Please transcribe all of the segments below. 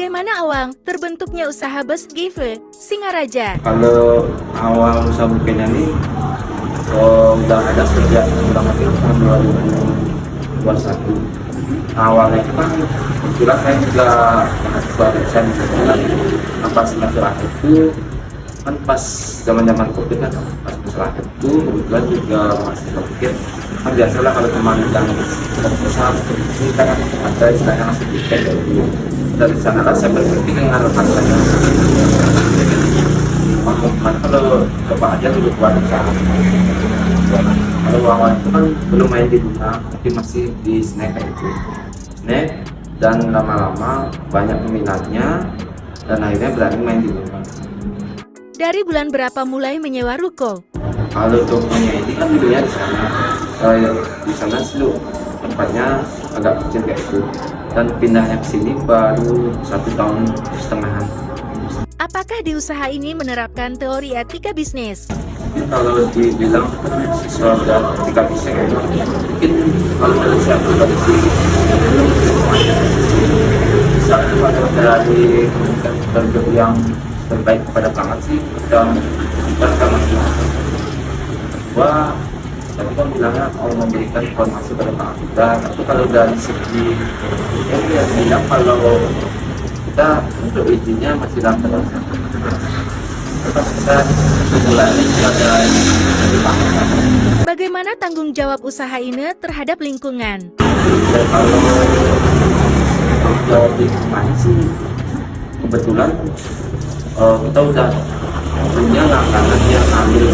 Bagaimana awal terbentuknya usaha Best Give Singaraja? Kalau awal usaha bukenya ini udah ada sejak kurang lebih tahun 2021. Awalnya itu kan kebetulan saya juga mahasiswa dosen kebetulan pas semester akhir itu kan pas zaman COVID kan pas semester akhir itu kebetulan juga mahasiswa pikir kan biasalah kalau teman yang berusaha ini kan ada istilahnya ngasih tiket dari sana lah saya berpikir dengan rasanya mana kalau coba aja dulu buat usaha. Kalau awal itu kan belum main di bunga, tapi masih di snack kayak itu snack, dan lama-lama banyak peminatnya dan akhirnya berani main di bunga. Dari bulan berapa mulai menyewa ruko? Kalau tokonya ini kan dulunya di sana, di sana sih tempatnya agak kecil kayak itu, dan pindahnya ke sini baru 1,5 tahun. Apakah di usaha ini menerapkan teori etika bisnis? Kalau dibilang siswa dan etika bisnis mungkin kalau dari saya pribadi sih misalnya kalau dari kerja yang terbaik kepada pelanggan sih dan masih wah tapi kan bilangnya mau memberikan informasi pada pelanggan kita, tapi kalau dari segi ya bilang kalau kita untuk izinnya masih dalam proses. Tetap kita mulai dari Bagaimana tanggung jawab usaha ini terhadap lingkungan? kalau di lingkungan sih kebetulan kita udah punya langkah yang ambil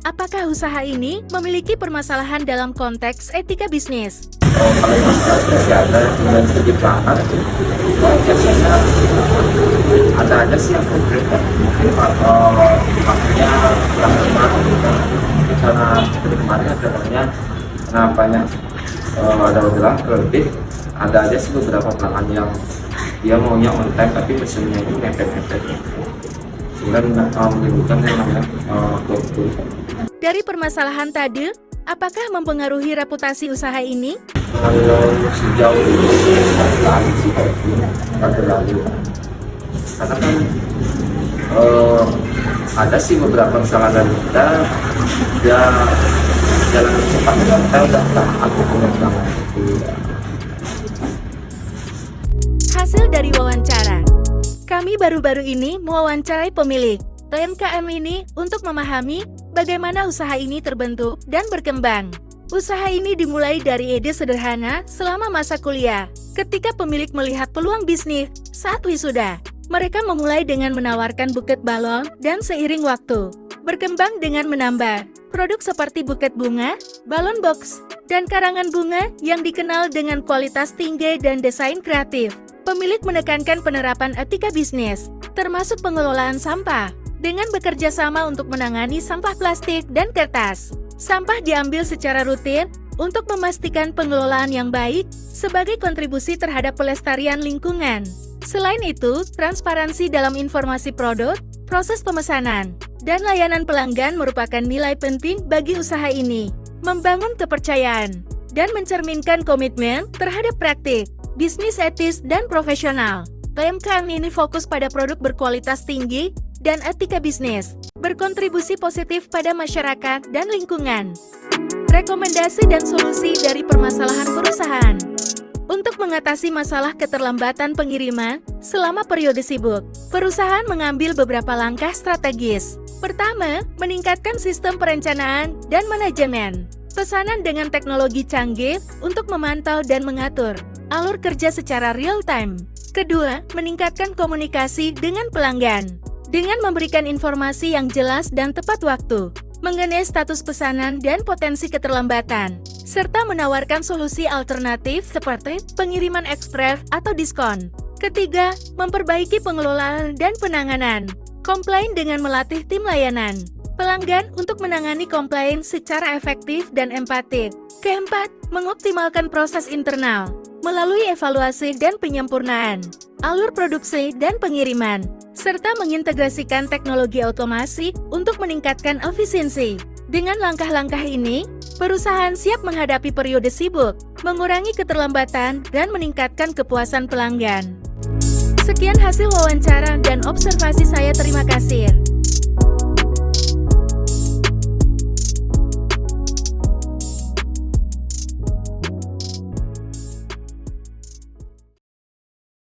Apakah usaha ini memiliki permasalahan dalam konteks etika bisnis? kalau masalah kesehatan dan segi pelanggan biasanya ada aja sih yang konkret kan mungkin makanya karena kemarin katanya karena banyak ada bilang lebih ada aja sih beberapa pelanggan yang dia maunya on time tapi mesinnya itu mepet-mepet sehingga menimbulkan yang namanya korupsi. Dari permasalahan tadi, apakah mempengaruhi reputasi usaha ini? Kalau sejauh ini lalu sih lalu karena kan ada sih beberapa kesalahan dari kita ya jalan cepat kita udah aku punya pelanggan itu. Hasil dari wawancara. Kami baru-baru ini mewawancarai pemilik UMKM ini untuk memahami bagaimana usaha ini terbentuk dan berkembang. Usaha ini dimulai dari ide sederhana selama masa kuliah. Ketika pemilik melihat peluang bisnis saat wisuda, mereka memulai dengan menawarkan buket balon dan seiring waktu berkembang dengan menambah produk seperti buket bunga, balon box, dan karangan bunga yang dikenal dengan kualitas tinggi dan desain kreatif. Pemilik menekankan penerapan etika bisnis, termasuk pengelolaan sampah, dengan bekerja sama untuk menangani sampah plastik dan kertas. Sampah diambil secara rutin untuk memastikan pengelolaan yang baik sebagai kontribusi terhadap pelestarian lingkungan. Selain itu, transparansi dalam informasi produk, proses pemesanan, dan layanan pelanggan merupakan nilai penting bagi usaha ini. Membangun kepercayaan dan mencerminkan komitmen terhadap praktik bisnis etis dan profesional. UMKM ini fokus pada produk berkualitas tinggi dan etika bisnis, berkontribusi positif pada masyarakat dan lingkungan. Rekomendasi dan solusi dari permasalahan perusahaan. Untuk mengatasi masalah keterlambatan pengiriman selama periode sibuk, perusahaan mengambil beberapa langkah strategis. Pertama, meningkatkan sistem perencanaan dan manajemen pesanan dengan teknologi canggih untuk memantau dan mengatur alur kerja secara real-time. Kedua, meningkatkan komunikasi dengan pelanggan dengan memberikan informasi yang jelas dan tepat waktu mengenai status pesanan dan potensi keterlambatan, serta menawarkan solusi alternatif seperti pengiriman ekspres atau diskon. Ketiga, memperbaiki pengelolaan dan penanganan komplain dengan melatih tim layanan pelanggan untuk menangani komplain secara efektif dan empatik. Keempat, mengoptimalkan proses internal melalui evaluasi dan penyempurnaan alur produksi dan pengiriman, serta mengintegrasikan teknologi otomasi untuk meningkatkan efisiensi. Dengan langkah-langkah ini, Perusahaan siap menghadapi periode sibuk, mengurangi keterlambatan, dan meningkatkan kepuasan pelanggan. Sekian hasil wawancara dan observasi saya, terima kasih.